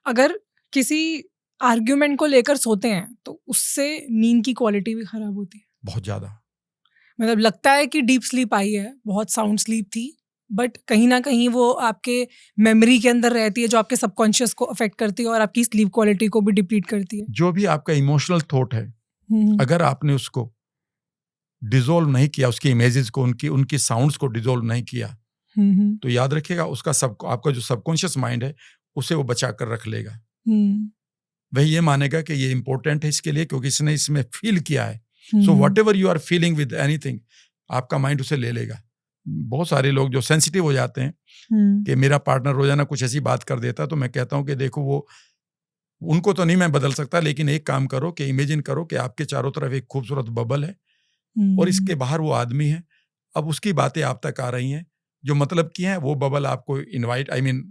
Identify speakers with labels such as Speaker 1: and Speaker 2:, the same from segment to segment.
Speaker 1: अगर किसी आर्ग्यूमेंट को लेकर सोते हैं तो उससे नींद की क्वालिटी भी खराब होती है।
Speaker 2: बहुत ज्यादा।
Speaker 1: मतलब लगता है कि डीप स्लीप आई है, बहुत साउंड स्लीप थी, बट कहीं ना कहीं वो आपके मेमोरी के अंदर रहती है, जो आपके सबकॉन्शियस को अफेक्ट करती है और आपकी स्लीप क्वालिटी को भी डिप्लीट करती है।
Speaker 2: जो भी आपका इमोशनल थॉट है, अगर आपने उसको डिसॉल्व नहीं किया, उसकी इमेजेस को, उनकी साउंड्स को डिसॉल्व नहीं किया, तो याद रखिएगा उसका आपका जो सबकॉन्शियस माइंड है उसे वो बचा कर रख लेगा। वह ये मानेगा कि ये इंपॉर्टेंट है इसके लिए, क्योंकि इसने इसमें फील किया है। So whatever you are feeling with anything, आपका माइंड उसे ले लेगा। बहुत सारे लोग जो सेंसिटिव हो जाते हैं कि मेरा पार्टनर रोजाना कुछ ऐसी बात कर देता, तो मैं कहता हूं कि देखो, वो उनको तो नहीं मैं बदल सकता, लेकिन एक काम करो कि इमेजिन करो कि आपके चारों तरफ एक खूबसूरत बबल है और इसके बाहर वो आदमी है। अब उसकी बातें आप तक आ रही हैं जो मतलब की हैं, वो बबल आपको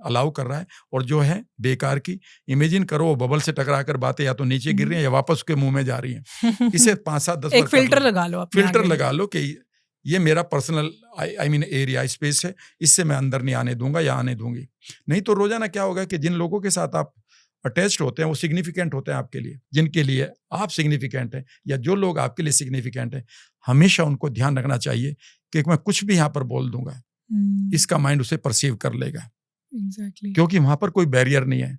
Speaker 2: अलाउ कर रहा है, और जो है बेकार की, इमेजिन करो वो बबल से टकरा कर बातें या तो नीचे गिर रही हैं या वापस उसके मुंह में जा रही हैं। इसे 5-7-10
Speaker 1: एक फिल्टर लगा लो,
Speaker 2: फिल्टर लगा लो कि ये मेरा पर्सनल एरिया स्पेस है, इससे मैं अंदर नहीं आने दूंगा या आने दूंगी। नहीं तो रोजाना क्या होगा कि जिन लोगों के साथ आप अटैच्ड होते हैं वो सिग्निफिकेंट होते हैं आपके लिए, जिनके लिए आप सिग्निफिकेंट हैं, या जो लोग आपके लिए सिग्निफिकेंट हैं, हमेशा उनको ध्यान रखना चाहिए कि मैं कुछ भी यहाँ पर बोल दूंगा, इसका माइंड उसे परसीव कर लेगा।
Speaker 1: Exactly.
Speaker 2: क्योंकि वहां पर कोई बैरियर नहीं है।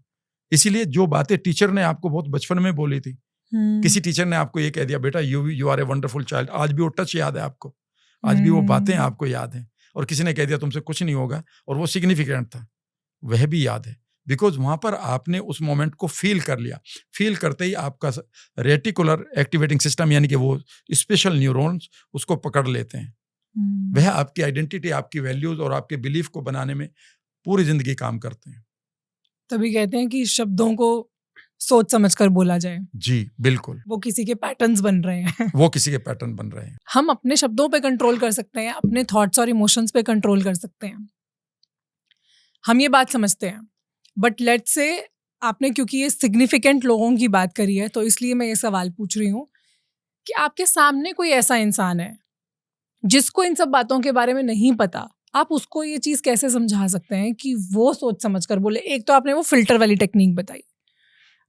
Speaker 2: इसीलिए जो बातें टीचर ने आपको बहुत बचपन में बोली थी, किसी टीचर ने आपको ये कह दिया, बेटा you are a wonderful child, आज भी वो टच याद है आपको, आज भी वो बातें आपको याद हैं। और किसी ने कह दिया तुमसे कुछ नहीं होगा, और वो सिग्निफिकेंट था, वह भी याद है, बिकॉज वहां पर आपने उस मोमेंट को फील कर लिया। फील करते ही आपका रेटिकुलर एक्टिवेटिंग सिस्टम, यानी कि वो स्पेशल न्यूरॉन्स उसको पकड़ लेते हैं। वह आपकी आइडेंटिटी, आपकी वैल्यूज और आपके बिलीफ को बनाने में पूरी जिंदगी काम करते हैं।
Speaker 1: तभी कहते हैं कि शब्दों को सोच समझ कर बोला जाए।
Speaker 2: जी बिल्कुल।
Speaker 1: वो किसी के पैटर्न्स बन रहे हैं।
Speaker 2: वो किसी के पैटर्न बन रहे हैं।
Speaker 1: हम अपने शब्दों पे कंट्रोल कर सकते हैं, अपने थॉट्स और इमोशंस पे कंट्रोल कर सकते हैं, हम ये बात समझते हैं। बट लेट्स से आपने, क्योंकि ये सिग्निफिकेंट लोगों की बात करी है, तो इसलिए मैं ये सवाल पूछ रही हूँ कि आपके सामने कोई ऐसा इंसान है जिसको इन सब बातों के बारे में नहीं पता, आप उसको ये चीज़ कैसे समझा सकते हैं कि वो सोच समझ कर बोले? एक तो आपने वो फिल्टर वाली टेक्निक बताई,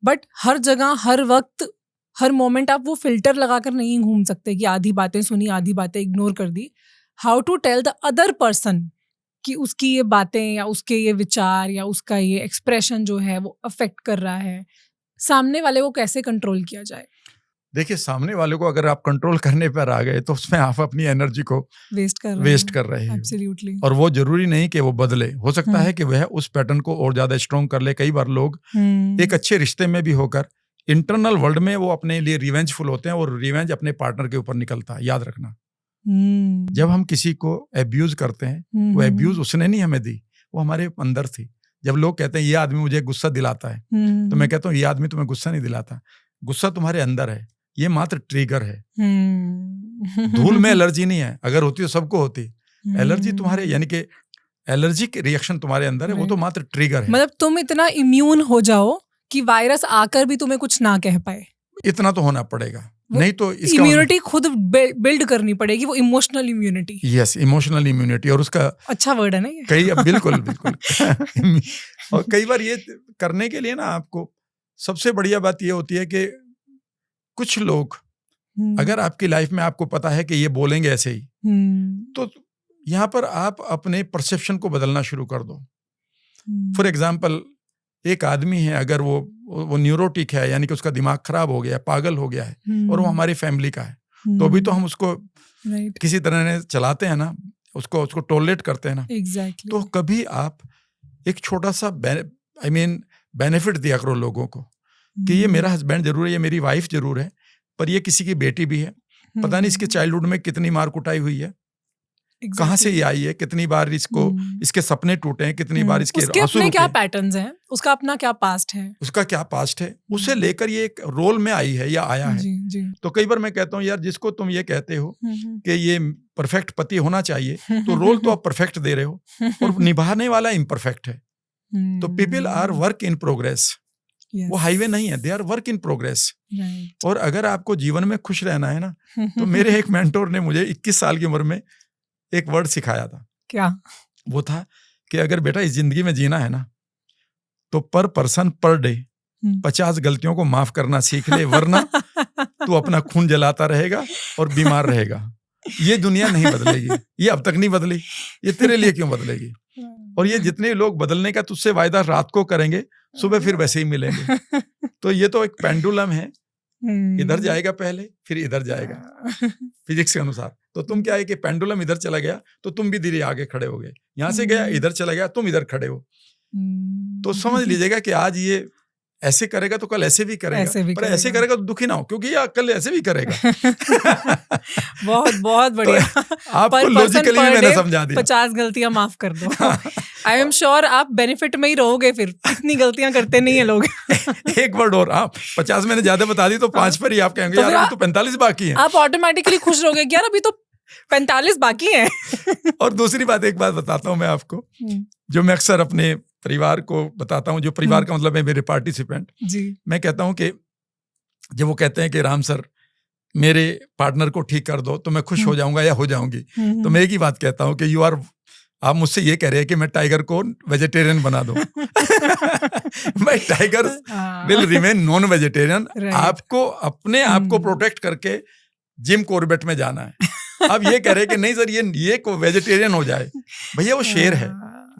Speaker 1: बट हर जगह, हर वक्त, हर मोमेंट आप वो फिल्टर लगाकर नहीं घूम सकते कि आधी बातें सुनी, आधी बातें इग्नोर कर दी। How to tell the other person कि उसकी ये बातें या उसके ये विचार या उसका ये एक्सप्रेशन जो है वो अफेक्ट कर रहा है, सामने वाले को कैसे कंट्रोल किया जाए?
Speaker 2: देखिए, सामने वाले को अगर आप कंट्रोल करने पर आ गए तो उसमें आप अपनी एनर्जी को वेस्ट कर रहे हैं।
Speaker 1: एब्सोल्युटली।
Speaker 2: और वो जरूरी नहीं कि वो बदले, हो सकता है कि वह उस पैटर्न को और ज्यादा स्ट्रॉन्ग कर ले। कई बार लोग एक अच्छे रिश्ते में भी होकर इंटरनल वर्ल्ड में वो अपने लिए रिवेंजफुल होते हैं, और रिवेंज अपने पार्टनर के ऊपर निकलता है। याद रखना, जब हम किसी को एब्यूज करते हैं, वो एब्यूज उसने नहीं हमें दी, वो हमारे अंदर थी। जब लोग कहते हैं ये आदमी मुझे गुस्सा दिलाता है, तो मैं कहता हूँ ये आदमी तुम्हें गुस्सा नहीं दिलाता, गुस्सा तुम्हारे अंदर है, ये मात्र ट्रिगर है। धूल में एलर्जी नहीं है, अगर होती तो सबको होती। एलर्जी तुम्हारे, यानी कि एलर्जिक रिएक्शन तुम्हारे अंदर है, वो तो मात्र ट्रिगर है।
Speaker 1: मतलब तुम इतना इम्यून हो जाओ कि वायरस आकर भी तुम्हें कुछ ना कह पाए,
Speaker 2: इतना तो होना पड़ेगा, नहीं तो इसका
Speaker 1: इम्यूनिटी खुद बिल्ड करनी पड़ेगी, वो emotional immunity.
Speaker 2: Yes, emotional immunity. और उसका
Speaker 1: अच्छा वर्ड है ना ये?
Speaker 2: बिल्कुल और कई बार ये करने के लिए ना, आपको सबसे बढ़िया बात ये होती है कि कुछ लोग, अगर आपकी लाइफ में आपको पता है कि ये बोलेंगे ऐसे ही, तो यहाँ पर आप अपने परसेप्शन को बदलना शुरू कर दो। फॉर एग्जाम्पल, एक आदमी है, अगर वो न्यूरोटिक है, यानी कि उसका दिमाग खराब हो गया, पागल हो गया है, और वो हमारी फैमिली का है, तो भी तो हम उसको किसी तरह ने चलाते हैं ना, उसको टॉलरेट करते हैं ना।
Speaker 1: Exactly.
Speaker 2: तो कभी आप एक छोटा सा बेनिफिट दिया करो लोगों को कि ये मेरा हस्बैंड जरूर है, ये मेरी वाइफ जरूर है, पर ये किसी की बेटी भी है। पता नहीं इसके चाइल्डहुड में कितनी मार कुटाई हुई है, कहाँ से ये आई है, कितनी बार इसके सपने टूटे हैं, कितनी बार इसके
Speaker 1: उसके
Speaker 2: आंसू
Speaker 1: अपने
Speaker 2: रुके।
Speaker 1: क्या पैटर्न्स हैं, उसका अपना क्या पास्ट है,
Speaker 2: उसे लेकर ये एक रोल में आई है या आया है।
Speaker 1: जी।
Speaker 2: तो कई बार मैं कहता हूँ, यार जिसको तुम ये कहते हो कि ये परफेक्ट पति होना चाहिए, तो रोल तो आप परफेक्ट दे रहे हो, और निभाने वाला इम्परफेक्ट है। तो people are work in progress. वो हाईवे नहीं है, they are work in progress. और अगर आपको जीवन में खुश रहना है ना, तो मेरे एक मेंटोर ने मुझे 21 साल की उम्र में एक वर्ड सिखाया था।
Speaker 1: क्या?
Speaker 2: वो था कि अगर बेटा इस जिंदगी में जीना है ना, तो पर पर्सन पर डे 50 गलतियों को माफ करना सीख ले, वरना तू अपना खून जलाता रहेगा और बीमार रहेगा। ये दुनिया नहीं बदलेगी, ये अब तक नहीं बदली, ये तेरे लिए क्यों बदलेगी? और ये जितने लोग बदलने का तुझसे वायदा रात को करेंगे, सुबह फिर वैसे ही मिलेंगे। तो ये तो एक पेंडुलम है, इधर जाएगा पहले फिर इधर जाएगा फिजिक्स के अनुसार। तो तुम क्या है कि पेंडुलम इधर चला गया तो तुम भी धीरे आगे खड़े हो गए, यहां से गया इधर चला गया तुम इधर खड़े हो। तो समझ लीजिएगा कि आज ये ऐसे करेगा तो कल ऐसे भी करेगा, पर ऐसे करेगा तो दुखी ना हो, क्योंकि ये कल ऐसे भी करेगा।
Speaker 1: बहुत बहुत बढ़िया।
Speaker 2: तो आपको लॉजिकली मैंने समझा दिया।
Speaker 1: 50 गलतियां माफ कर दो। आई एम श्योर आप बेनिफिट में ही रहोगे, फिर इतनी गलतियां करते नहीं है लोग।
Speaker 2: एक वर्ड और, आप 50 मैंने ज्यादा बता दी तो 5 पर ही आप कहेंगे तो यार अभी तो 45 बाकी है।
Speaker 1: आप ऑटोमेटिकली खुश रहोगे कि यार अभी तो 45 बाकी है।
Speaker 2: और दूसरी बात, एक बात बताता हूँ मैं आपको, जो मैं अक्सर अपने परिवार को बताता हूँ, जो परिवार का मतलब है मेरे पार्टिसिपेंट जी। मैं कहता हूँ कि जब वो कहते हैं कि राम सर मेरे पार्टनर को ठीक कर दो तो मैं खुश हो जाऊंगा या हो जाऊंगी, तो मैं एक ही बात कहता हूँ कि आप मुझसे ये कह रहे हैं कि मैं टाइगर को वेजिटेरियन बना दूं। मैं tiger will remain non vegetarian. आपको अपने आप को प्रोटेक्ट करके जिम कॉर्बेट में जाना है। आप ये कह रहे हैं कि नहीं सर ये को वेजिटेरियन हो जाए, भैया वो शेर है,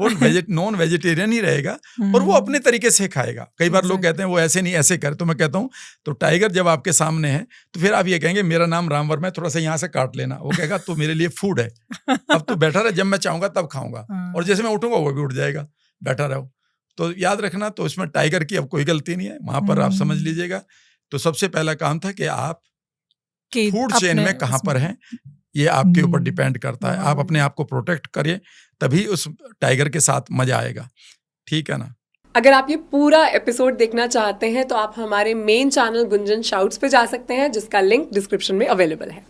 Speaker 2: वो नॉन वेजिटेरियन ही रहेगा और वो अपने तरीके से खाएगा। कई बार लोग कहते हैं वो ऐसे नहीं ऐसे कर, तो मैं कहता हूँ तो टाइगर जब आपके सामने है तो फिर आप ये कहेंगे मेरा नाम राम वर्मा है, थोड़ा सा यहाँ से काट लेना। वो कहेगा तो मेरे लिए फूड है, अब तू बैठा रहे, जब मैं चाहूंगा तब खाऊंगा, और जैसे मैं उठूंगा वो भी उठ जाएगा, बैठा रहो। तो याद रखना, तो इसमें टाइगर की अब कोई गलती नहीं है, वहां पर आप समझ लीजिएगा। तो सबसे पहला काम था कि आप फूड चेन में कहाँ पर हैं, ये आपके ऊपर डिपेंड करता है। आप अपने आप को प्रोटेक्ट करिए, तभी उस टाइगर के साथ मजा आएगा, ठीक है ना।
Speaker 3: अगर आप ये पूरा एपिसोड देखना चाहते हैं तो आप हमारे मेन चैनल गुंजन शाउट्स पे जा सकते हैं, जिसका लिंक डिस्क्रिप्शन में अवेलेबल है।